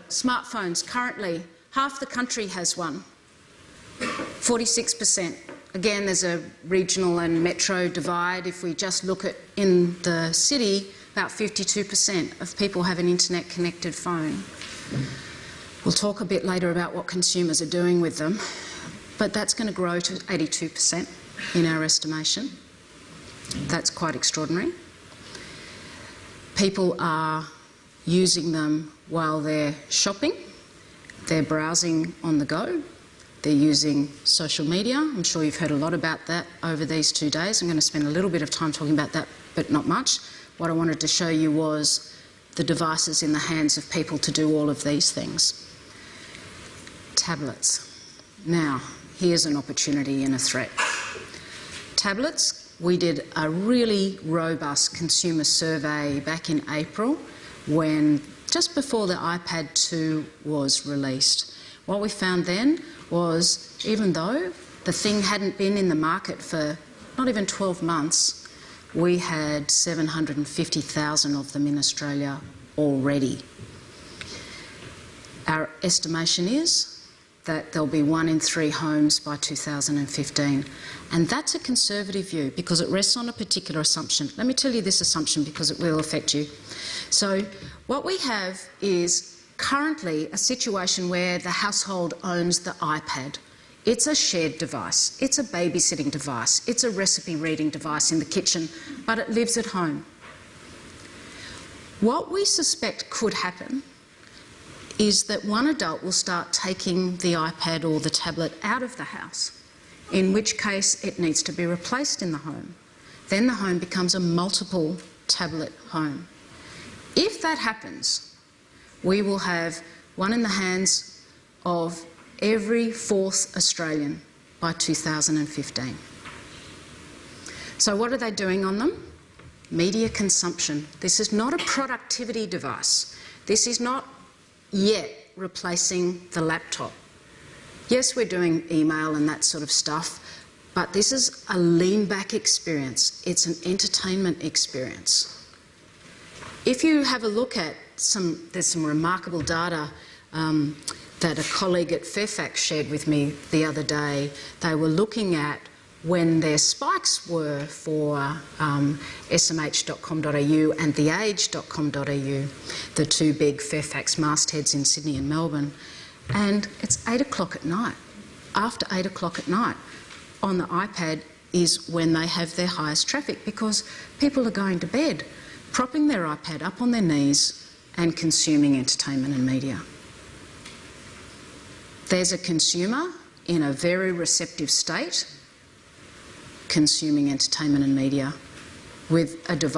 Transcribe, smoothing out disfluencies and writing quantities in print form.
smartphones currently, half the country has one, 46%. Again, there's a regional and metro divide. If we just look at in the city, about 52% of people have an internet-connected phone. We'll talk a bit later about what consumers are doing with them, but that's going to grow to 82% in our estimation. That's quite extraordinary. People are using them while they're shopping, they're browsing on the go, they're using social media. I'm sure you've heard a lot about that over these 2 days. I'm going to spend a little bit of time talking about that, but not much. What I wanted to show you was the devices in the hands of people to do all of these things. Tablets. Now, here's an opportunity and a threat. Tablets, we did a really robust consumer survey back in April just before the iPad 2 was released. What we found then was, even though the thing hadn't been in the market for not even 12 months, we had 750,000 of them in Australia already. Our estimation is that there'll be 1 in 3 homes by 2015. And that's a conservative view because it rests on a particular assumption. Let me tell you this assumption because it will affect you. So what we have is currently a situation where the household owns the iPad. It's a shared device. It's a babysitting device. It's a recipe reading device in the kitchen, but it lives at home. What we suspect could happen is that one adult will start taking the iPad or the tablet out of the house, in which case it needs to be replaced in the home. Then the home becomes a multiple tablet home. If that happens, we will have one in the hands of every 4th Australian by 2015. So what are they doing on them? Media consumption. This is not a productivity device. This is not yet replacing the laptop. Yes, we're doing email and that sort of stuff, but this is a lean-back experience. It's an entertainment experience. If you have a look at there's some remarkable data that a colleague at Fairfax shared with me the other day. They were looking at when their spikes were for smh.com.au and theage.com.au, the 2 big Fairfax mastheads in Sydney and Melbourne. And it's 8 o'clock at night. After 8 o'clock at night on the iPad is when they have their highest traffic because people are going to bed, propping their iPad up on their knees and consuming entertainment and media. There's a consumer in a very receptive state consuming entertainment and media with a device